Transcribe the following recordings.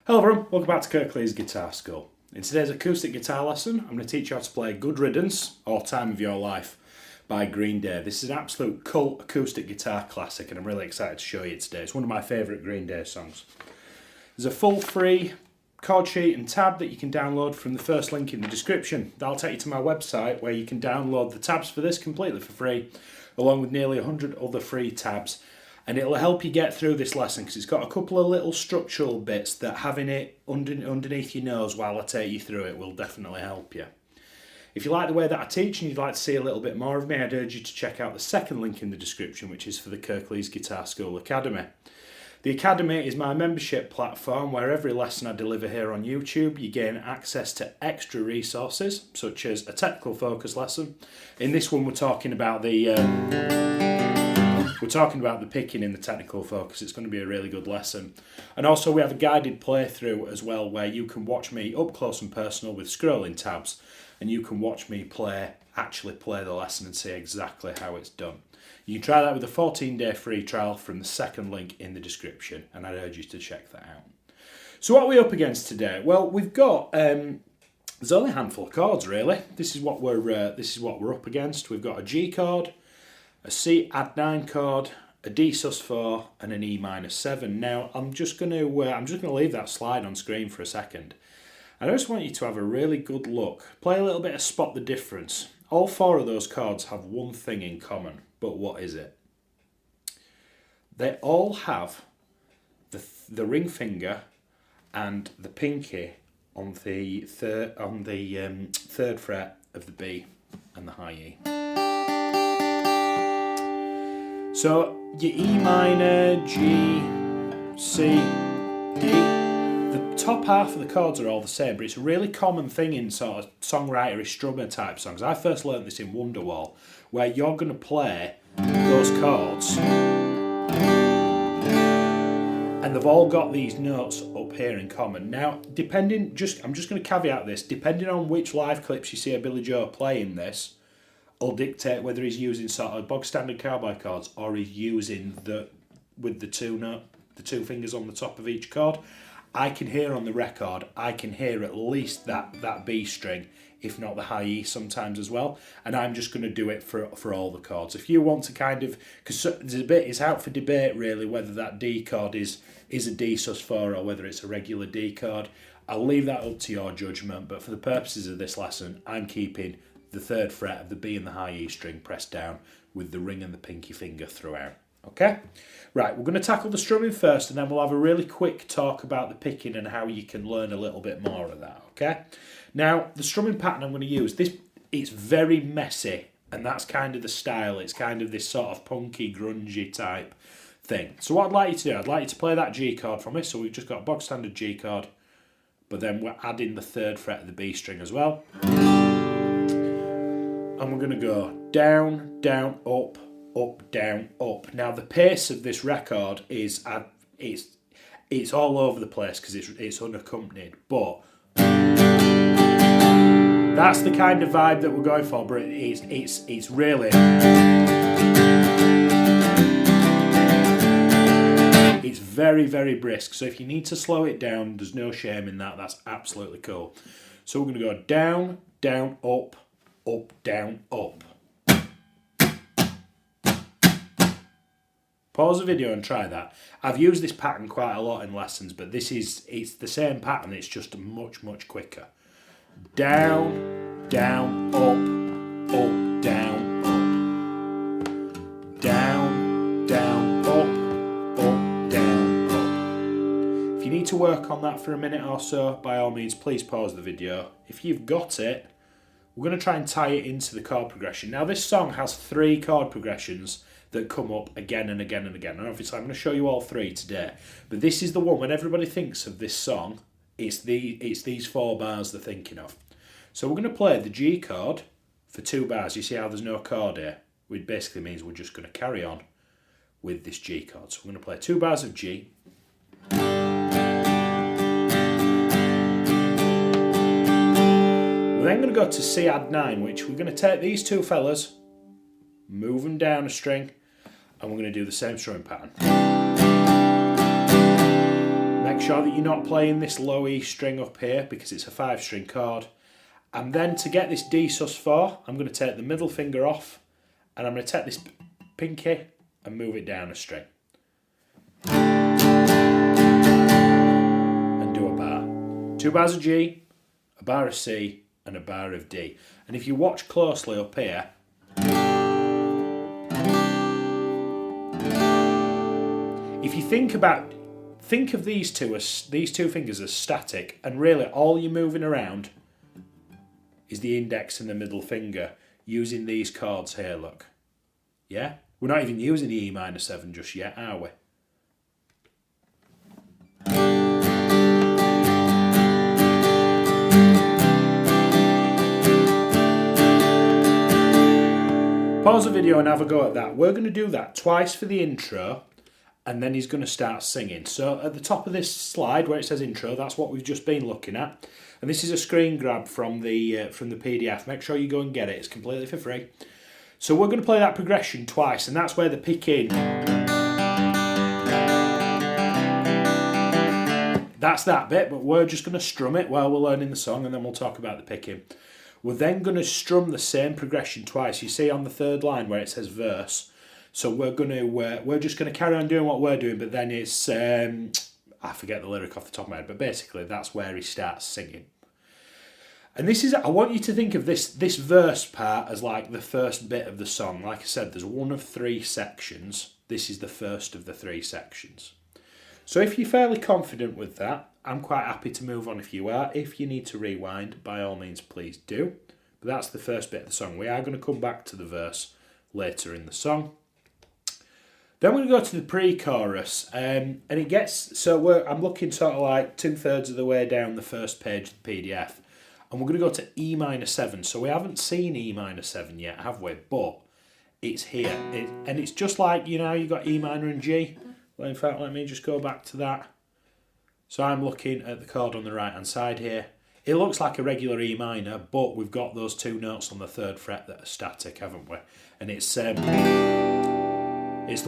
Hello everyone, welcome back to Kirklees Guitar School. In today's acoustic guitar lesson, I'm going to teach you how to play Good Riddance, or Time of Your Life, by Green Day. This is an absolute cult acoustic guitar classic and I'm really excited to show you today. It's one of my favourite Green Day songs. There's a full free chord sheet and tab that you can download from the first link in the description. That'll take you to my website where you can download the tabs for this completely for free, along with nearly 100 other free tabs. And it'll help you get through this lesson because it's got a couple of little structural bits that having it underneath your nose while I take you through it will definitely help you. If you like the way that I teach and you'd like to see a little bit more of me, I'd urge you to check out the second link in the description, which is for the Kirklees Guitar School Academy. The Academy is my membership platform where every lesson I deliver here on YouTube, you gain access to extra resources, such as a technical focus lesson. In this one, we're talking about the picking in the technical focus. It's going to be a really good lesson. And also we have a guided playthrough as well where you can watch me up close and personal with scrolling tabs and you can watch me actually play the lesson and see exactly how it's done. You can try that with a 14-day free trial from the second link in the description and I'd urge you to check that out. So what are we up against today? Well, we've got there's only a handful of chords really. This is what we're up against. We've got a G chord, a C add 9 chord, a D sus4 and an E minor 7. Now I'm just going to leave that slide on screen for a second. I just want you to have a really good look. Play a little bit of spot the difference. All four of those chords have one thing in common, but what is it? They all have the ring finger and the pinky on the third fret of the B and the high E. So your E minor, G, C, D, the top half of the chords are all the same, but it's a really common thing in sort of songwriter-ish strummer type songs. I first learned this in Wonderwall, where you're going to play those chords and they've all got these notes up here in common. Now, I'm just going to caveat this, depending on which live clips you see of Billy Joe playing this, will dictate whether he's using sort of bog standard cowboy chords or he's using the two fingers on the top of each chord. I can hear on the record, I can hear at least that B string, if not the high E sometimes as well. And I'm just going to do it for all the chords. If you want to because it's out for debate really whether that D chord is a D sus4 or whether it's a regular D chord. I'll leave that up to your judgment, but for the purposes of this lesson, I'm keeping the third fret of the B and the high E string pressed down with the ring and the pinky finger throughout. Okay? Right, we're going to tackle the strumming first and then we'll have a really quick talk about the picking and how you can learn a little bit more of that, okay? Now, the strumming pattern I'm going to use, it's very messy and that's kind of the style. It's kind of this sort of punky, grungy type thing. So what I'd like you to do, I'd like you to play that G chord for me. So we've just got a bog standard G chord, but then we're adding the third fret of the B string as well. And we're going to go down, down, up, up, down, up. Now the pace of this record is it's all over the place because it's unaccompanied, but that's the kind of vibe that we're going for. But it's really it's very, very brisk. So if you need to slow it down, there's no shame in that. That's absolutely cool. So we're going to go down, down, up, up, down, up. Pause the video and try that. I've used this pattern quite a lot in lessons, but it's the same pattern, it's just much, much quicker. Down, down, up, up, down, up. Down, down, up, down, up. If you need to work on that for a minute or so, by all means, please pause the video. If you've got it, we're going to try and tie it into the chord progression. Now this song has 3 chord progressions that come up again and again and again. And obviously I'm going to show you all 3 today. But this is the one, when everybody thinks of this song, it's these 4 bars they're thinking of. So we're going to play the G chord for 2 bars. You see how there's no chord here? Which basically means we're just going to carry on with this G chord. So we're going to play 2 bars of G. We're then going to go to C add 9, which we're going to take these 2 fellas, move them down a string, and we're going to do the same strumming pattern. make sure that you're not playing this low E string up here because it's a 5-string chord. And then to get this D sus4, I'm going to take the middle finger off and I'm going to take this pinky and move it down a string. And do a bar. 2 bars of G, a bar of C, and a bar of D. And if you watch closely up here, if you think of these two fingers as static, and really all you're moving around is the index and the middle finger using these chords here, look. Yeah? We're not even using the E minor 7 just yet, are we? Pause the video and have a go at that. We're going to do that twice for the intro, and then he's going to start singing. So at the top of this slide where it says intro, that's what we've just been looking at. And this is a screen grab from the PDF. Make sure you go and get it. It's completely for free. So we're going to play that progression twice, and that's where the pick in. That's that bit, but we're just going to strum it while we're learning the song, and then we'll talk about the picking. We're then going to strum the same progression twice. You see on the third line where it says verse. So we're just going to carry on doing what we're doing, but then it's I forget the lyric off the top of my head, but basically that's where he starts singing. And this is, I want you to think of this verse part as like the first bit of the song. Like I said, there's one of 3 sections. This is the first of the 3 sections. So if you're fairly confident with that, I'm quite happy to move on if you are. If you need to rewind, by all means, please do. But that's the first bit of the song. We are going to come back to the verse later in the song. Then we're going to go to the pre-chorus, and it gets, so I'm looking sort of like 2/3 of the way down the first page of the PDF, and we're going to go to E minor 7. So we haven't seen E minor 7 yet, have we? But it's here, and it's just like, you know, you've got E minor and G. Well, in fact, let me just go back to that. So I'm looking at the chord on the right-hand side here. It looks like a regular E minor, but we've got those 2 notes on the 3rd fret that are static, haven't we? And it's the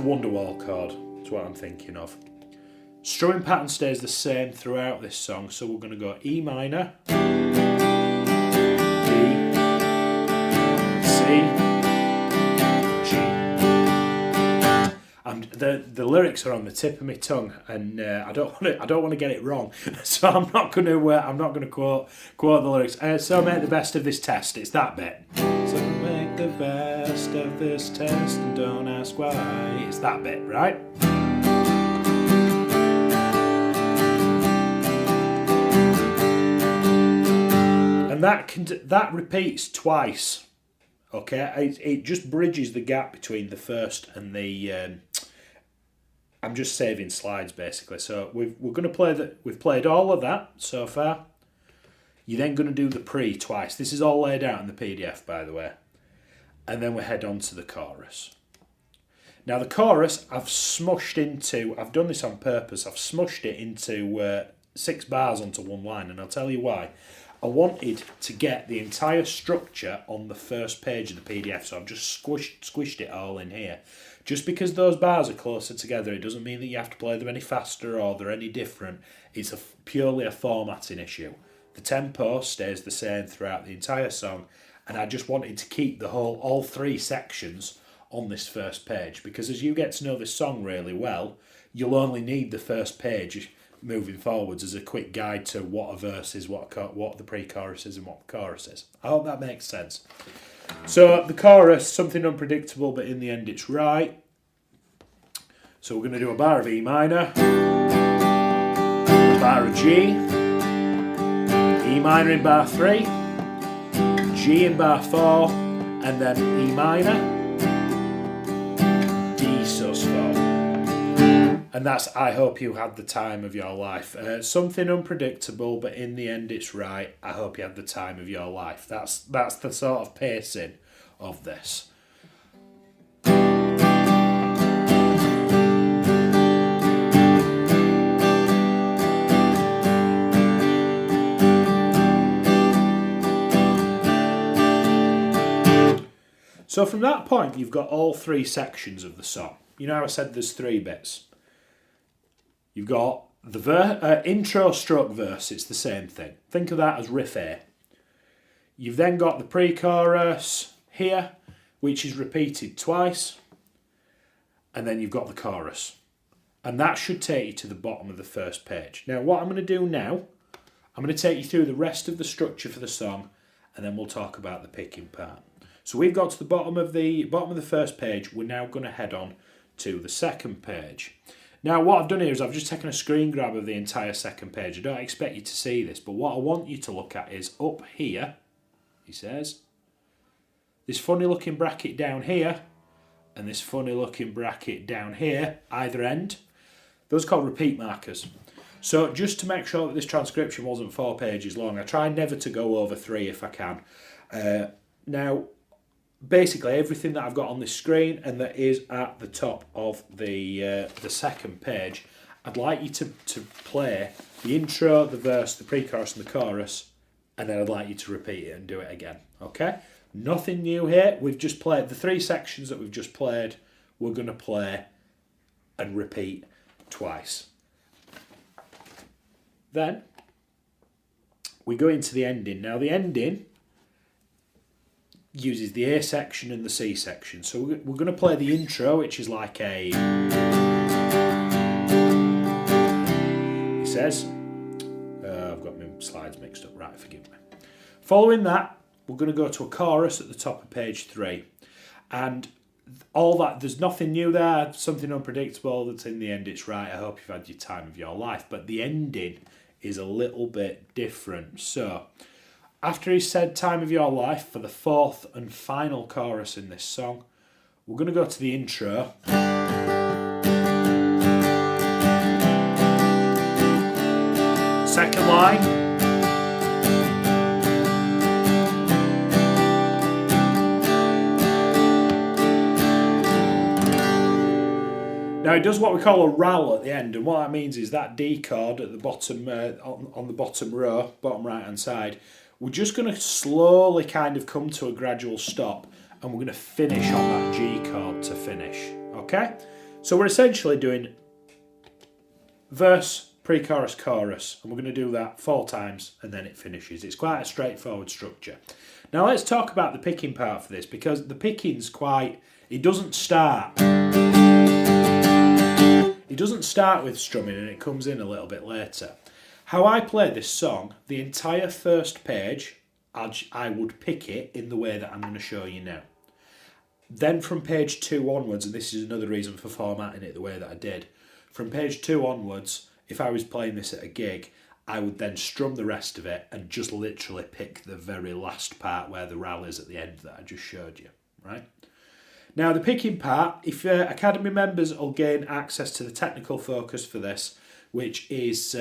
Wonderwall chord, that's what I'm thinking of. Strumming pattern stays the same throughout this song, so we're going to go E minor, B, C, G. And the lyrics are on the tip of my tongue, and I don't want to get it wrong, so I'm not going to quote the lyrics. So make the best of this test. It's that bit. So make the best of this test and don't ask why. It's that bit, right? And that repeats twice. Okay, it just bridges the gap between the first and the. I'm just saving slides basically. So we're going to play that. We've played all of that so far. You're then going to do the pre twice. This is all laid out in the PDF, by the way. And then we head on to the chorus. Now the chorus, I've done this on purpose. I've smushed it into 6 bars onto one line, and I'll tell you why. I wanted to get the entire structure on the first page of the PDF, so I've just squished it all in here. Just because those bars are closer together, it doesn't mean that you have to play them any faster or they're any different. It's purely a formatting issue. The tempo stays the same throughout the entire song, and I just wanted to keep all 3 sections on this first page, because as you get to know this song really well, you'll only need the first page moving forwards as a quick guide to what a verse is, what the pre-chorus is, and what the chorus is. I hope that makes sense. So the chorus, something unpredictable, but in the end it's right. So we're going to do a bar of E minor, a bar of G, E minor in bar 3, G in bar 4, and then E minor, D sus 4. And that's I hope you had the time of your life. Something unpredictable, but in the end it's right. I hope you had the time of your life. That's the sort of pacing of this. So from that point, you've got all 3 sections of the song. You know how I said there's 3 bits? You've got The intro stroke verse, it's the same thing. Think of that as riff A. You've then got the pre-chorus here, which is repeated twice, and then you've got the chorus. And that should take you to the bottom of the first page. Now, what I'm going to do now, I'm going to take you through the rest of the structure for the song, and then we'll talk about the picking part. So we've got to the bottom of the first page. We're now going to head on to the second page. Now, what I've done here is I've just taken a screen grab of the entire second page. I don't expect you to see this, but what I want you to look at is up here, he says, this funny looking bracket down here, and this funny looking bracket down here, either end. Those are called repeat markers. So just to make sure that this transcription wasn't 4 pages long, I try never to go over 3 if I can. Now, basically everything that I've got on this screen and that is at the top of the second page, I'd like you to play the intro, the verse, the pre-chorus and the chorus, and then I'd like you to repeat it and do it again, okay? Nothing new here. We've just played the 3 sections that we've just played. We're going to play and repeat twice. Then we go into the ending. Now the ending uses the A section and the C section. So we're going to play the intro, which is like a... It says... I've got my slides mixed up. Right, forgive me. Following that, we're going to go to a chorus at the top of page 3. And all that, there's nothing new there, something unpredictable that's in the end, it's right. I hope you've had your time of your life. But the ending is a little bit different. So... after he said time of your life for the 4th and final chorus in this song, we're going to go to the intro. Second line. Now it does what we call a RAL at the end, and what that means is that D chord at the bottom, on the bottom row, bottom right hand side, we're just going to slowly kind of come to a gradual stop, and we're going to finish on that G chord to finish, okay? So we're essentially doing verse, pre-chorus, chorus, and we're going to do that 4 times, and then it finishes. It's quite a straightforward structure. Now let's talk about the picking part for this, because the picking's quite... it doesn't start. It doesn't start with strumming, and it comes in a little bit later. How I play this song, the entire first page, I would pick it in the way that I'm going to show you now. Then from page 2 onwards, and this is another reason for formatting it the way that I did, from page 2 onwards, if I was playing this at a gig, I would then strum the rest of it and just literally pick the very last part where the RAL is at the end that I just showed you, right? Now the picking part, if Academy members will gain access to the technical focus for this, which is...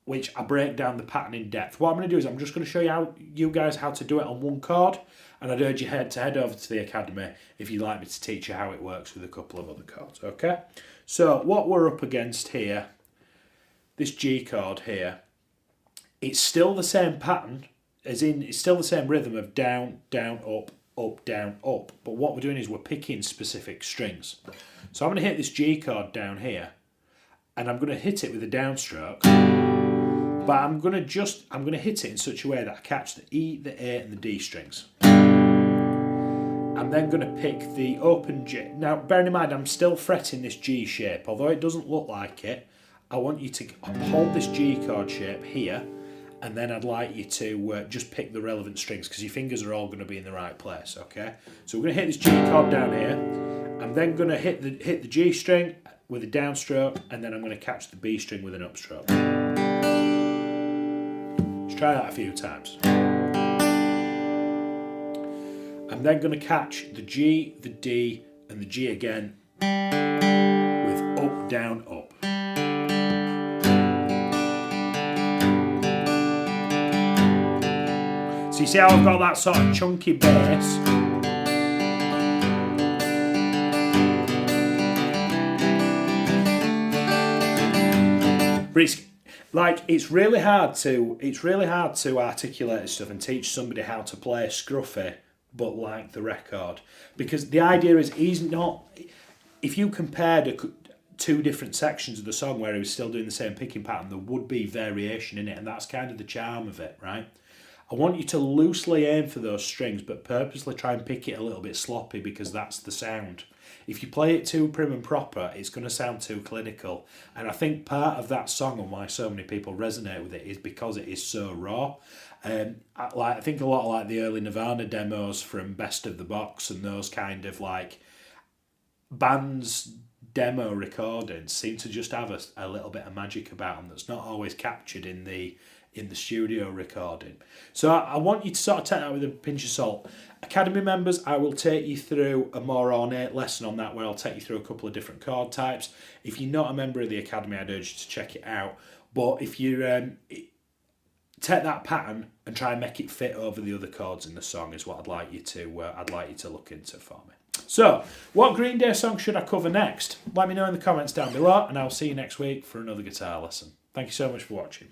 which I break down the pattern in depth. What I'm going to do is I'm just going to show you guys how to do it on one chord, and I'd urge you to head over to the Academy if you'd like me to teach you how it works with a couple of other chords, okay? So what we're up against here, this G chord here, it's still the same pattern, as in it's still the same rhythm of down, down, up, down, up, but what we're doing is we're picking specific strings. So I'm going to hit this G chord down here, and I'm going to hit it with a downstroke. But I'm going to hit it in such a way that I catch the E, the A and the D strings. I'm then going to pick the open G. Now bearing in mind I'm still fretting this G shape, although it doesn't look like it. I want you to hold this G chord shape here, and then I'd like you to just pick the relevant strings, because your fingers are all going to be in the right place, okay? So we're going to hit this G chord down here. I'm then going to hit the G string with a downstroke, and then I'm going to catch the B string with an upstroke. Try that a few times. I'm then going to catch the G, the D and the G again with up, down, up. So you see how I've got that sort of chunky bass? But it's really hard to articulate this stuff and teach somebody how to play scruffy but like the record, because the idea is he's not. If you compared two different sections of the song where he was still doing the same picking pattern, there would be variation in it, and that's kind of the charm of it, right? I want you to loosely aim for those strings, but purposely try and pick it a little bit sloppy, because that's the sound. If you play it too prim and proper, it's going to sound too clinical. And I think part of that song and why so many people resonate with it is because it is so raw. I think a lot of like the early Nirvana demos from Best of the Box and those kind of like bands' demo recordings seem to just have a little bit of magic about them that's not always captured in the studio recording. So I want you to sort of take that with a pinch of salt. Academy members, I will take you through a more ornate lesson on that, where I'll take you through a couple of different chord types. If you're not a member of the Academy, I'd urge you to check it out. But if you take that pattern and try and make it fit over the other chords in the song, is what I'd like you to look into for me. So, what Green Day song should I cover next? Let me know in the comments down below, and I'll see you next week for another guitar lesson. Thank you so much for watching.